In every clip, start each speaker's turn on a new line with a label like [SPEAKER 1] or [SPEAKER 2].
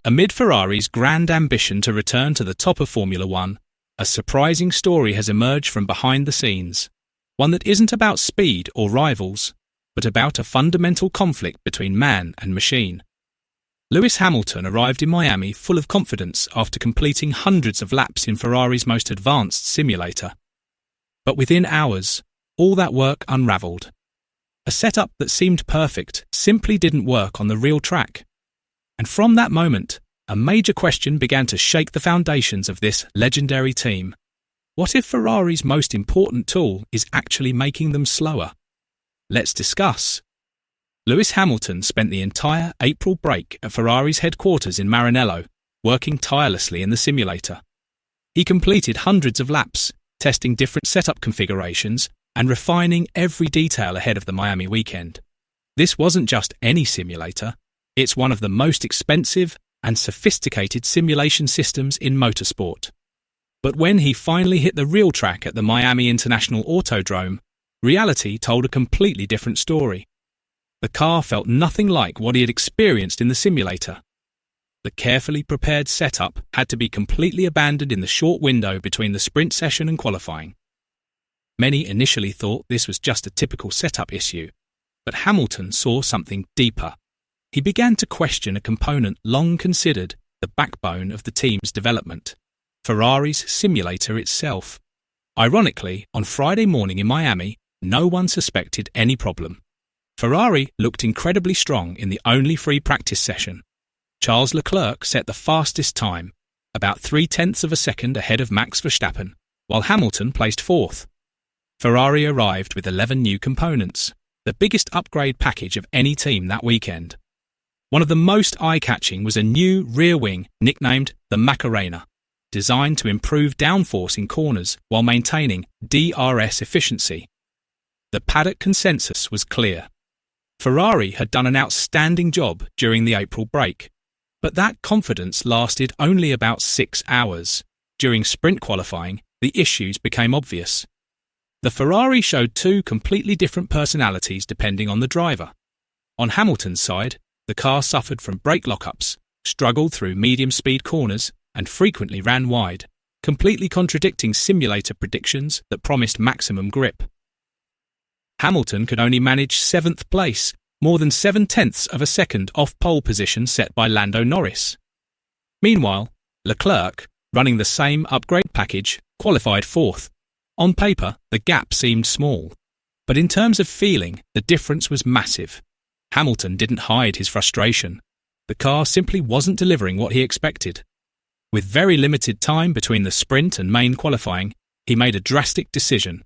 [SPEAKER 1] Amid Ferrari's grand ambition to return to the top of Formula One, a surprising story has emerged from behind the scenes, one that isn't about speed or rivals, but about a fundamental conflict between man and machine. Lewis Hamilton arrived in Miami full of confidence after completing hundreds of laps in Ferrari's most advanced simulator. But within hours, all that work unravelled. A setup that seemed perfect simply didn't work on the real track. And from that moment, a major question began to shake the foundations of this legendary team. What if Ferrari's most important tool is actually making them slower? Let's discuss. Lewis Hamilton spent the entire April break at Ferrari's headquarters in Maranello, working tirelessly in the simulator. He completed hundreds of laps, testing different setup configurations and refining every detail ahead of the Miami weekend. This wasn't just any simulator, it's one of the most expensive and sophisticated simulation systems in motorsport. But when he finally hit the real track at the Miami International Autodrome, reality told a completely different story. The car felt nothing like what he had experienced in the simulator. The carefully prepared setup had to be completely abandoned in the short window between the sprint session and qualifying. Many initially thought this was just a typical setup issue, but Hamilton saw something deeper. He began to question a component long considered the backbone of the team's development: Ferrari's simulator itself. Ironically, on Friday morning in Miami, no one suspected any problem. Ferrari looked incredibly strong in the only free practice session. Charles Leclerc set the fastest time, about 0.3 of a second ahead of Max Verstappen, while Hamilton placed fourth. Ferrari arrived with 11 new components, the biggest upgrade package of any team that weekend. One of the most eye-catching was a new rear wing nicknamed the Macarena, designed to improve downforce in corners while maintaining DRS efficiency. The paddock consensus was clear. Ferrari had done an outstanding job during the April break, but that confidence lasted only about 6 hours. During sprint qualifying, the issues became obvious. The Ferrari showed two completely different personalities depending on the driver. On Hamilton's side, the car suffered from brake lockups, struggled through medium-speed corners, and frequently ran wide, completely contradicting simulator predictions that promised maximum grip. Hamilton could only manage 7th place, more than 0.7 of a second off pole position set by Lando Norris. Meanwhile, Leclerc, running the same upgrade package, qualified 4th. On paper, the gap seemed small, but in terms of feeling, the difference was massive. Hamilton didn't hide his frustration. The car simply wasn't delivering what he expected. With very limited time between the sprint and main qualifying, he made a drastic decision.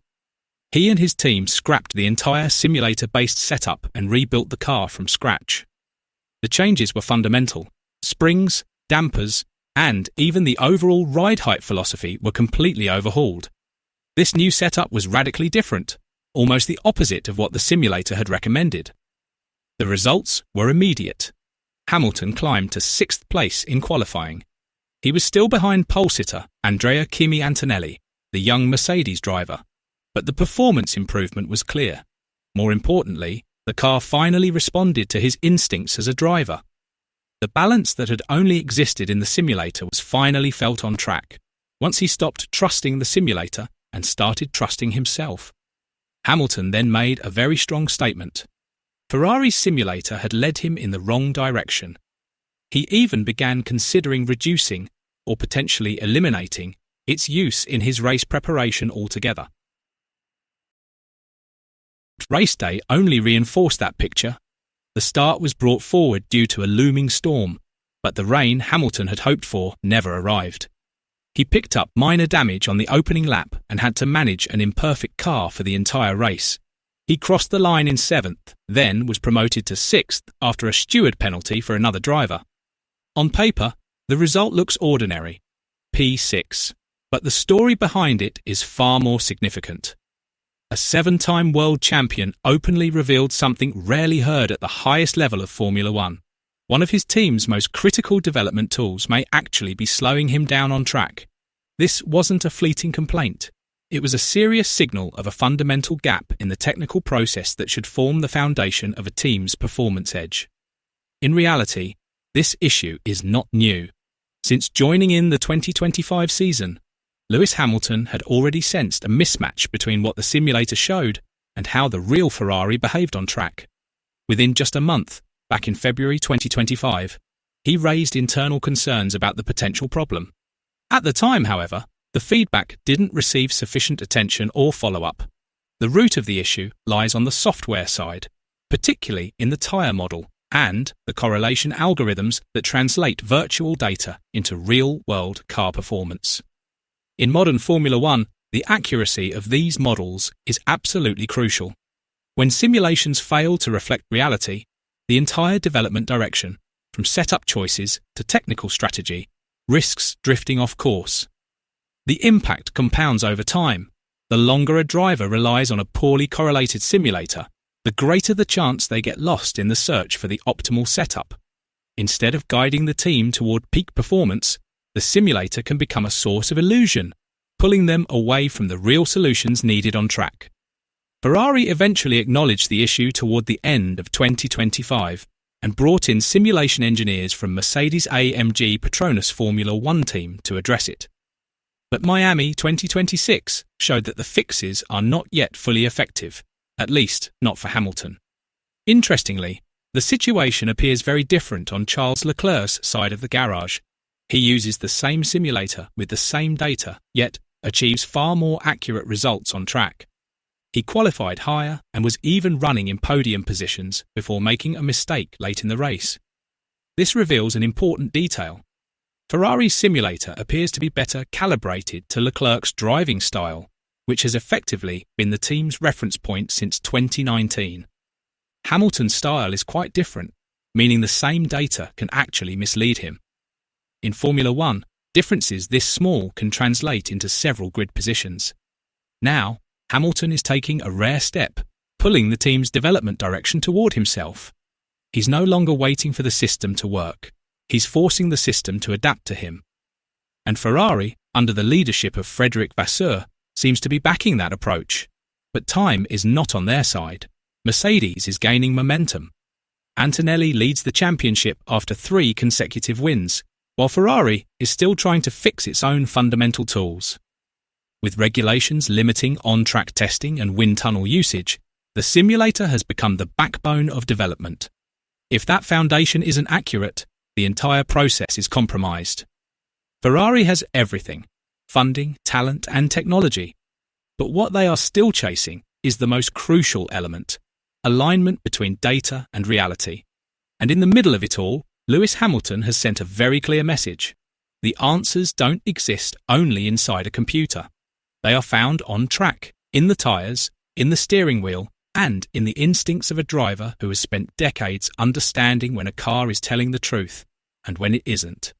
[SPEAKER 1] He and his team scrapped the entire simulator-based setup and rebuilt the car from scratch. The changes were fundamental. Springs, dampers, and even the overall ride height philosophy were completely overhauled. This new setup was radically different, almost the opposite of what the simulator had recommended. The results were immediate. Hamilton climbed to 6th place in qualifying. He was still behind pole-sitter Andrea Kimi Antonelli, the young Mercedes driver, but the performance improvement was clear. More importantly, the car finally responded to his instincts as a driver. The balance that had only existed in the simulator was finally felt on track, once he stopped trusting the simulator and started trusting himself. Hamilton then made a very strong statement. Ferrari's simulator had led him in the wrong direction. He even began considering reducing, or potentially eliminating, its use in his race preparation altogether. Race day only reinforced that picture. The start was brought forward due to a looming storm, but the rain Hamilton had hoped for never arrived. He picked up minor damage on the opening lap and had to manage an imperfect car for the entire race. He crossed the line in 7th, then was promoted to 6th after a steward penalty for another driver. On paper, the result looks ordinary, P6, but the story behind it is far more significant. A 7-time world champion openly revealed something rarely heard at the highest level of Formula One. One of his team's most critical development tools may actually be slowing him down on track. This wasn't a fleeting complaint. It was a serious signal of a fundamental gap in the technical process that should form the foundation of a team's performance edge. In reality, This issue is not new. Since joining in the 2025 season, Lewis Hamilton had already sensed a mismatch between what the simulator showed and how the real Ferrari behaved on track. Within just a month, back in February 2025, he raised internal concerns about the potential problem. At the time, however, the feedback didn't receive sufficient attention or follow-up. The root of the issue lies on the software side, particularly in the tyre model and the correlation algorithms that translate virtual data into real-world car performance. In modern Formula One, the accuracy of these models is absolutely crucial. When simulations fail to reflect reality, the entire development direction, from setup choices to technical strategy, risks drifting off course. The impact compounds over time. The longer a driver relies on a poorly correlated simulator, the greater the chance they get lost in the search for the optimal setup. Instead of guiding the team toward peak performance, the simulator can become a source of illusion, pulling them away from the real solutions needed on track. Ferrari eventually acknowledged the issue toward the end of 2025 and brought in simulation engineers from Mercedes-AMG Petronas Formula One team to address it. But Miami 2026 showed that the fixes are not yet fully effective, at least not for Hamilton. Interestingly, the situation appears very different on Charles Leclerc's side of the garage. He uses the same simulator with the same data, yet achieves far more accurate results on track. He qualified higher and was even running in podium positions before making a mistake late in the race. This reveals an important detail. Ferrari's simulator appears to be better calibrated to Leclerc's driving style, which has effectively been the team's reference point since 2019. Hamilton's style is quite different, meaning the same data can actually mislead him. In Formula One, differences this small can translate into several grid positions. Now, Hamilton is taking a rare step, pulling the team's development direction toward himself. He's no longer waiting for the system to work. He's forcing the system to adapt to him. And Ferrari, under the leadership of Frédéric Vasseur, seems to be backing that approach. But time is not on their side. Mercedes is gaining momentum. Antonelli leads the championship after 3 consecutive wins, while Ferrari is still trying to fix its own fundamental tools. With regulations limiting on-track testing and wind tunnel usage, the simulator has become the backbone of development. If that foundation isn't accurate, the entire process is compromised. Ferrari has everything: funding, talent, and technology. But what they are still chasing is the most crucial element: alignment between data and reality. And in the middle of it all, Lewis Hamilton has sent a very clear message. The answers don't exist only inside a computer. They are found on track, in the tyres, in the steering wheel, and in the instincts of a driver who has spent decades understanding when a car is telling the truth and when it isn't.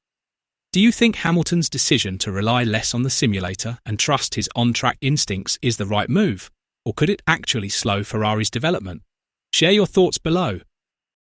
[SPEAKER 1] Do you think Hamilton's decision to rely less on the simulator and trust his on-track instincts is the right move, or could it actually slow Ferrari's development? Share your thoughts below.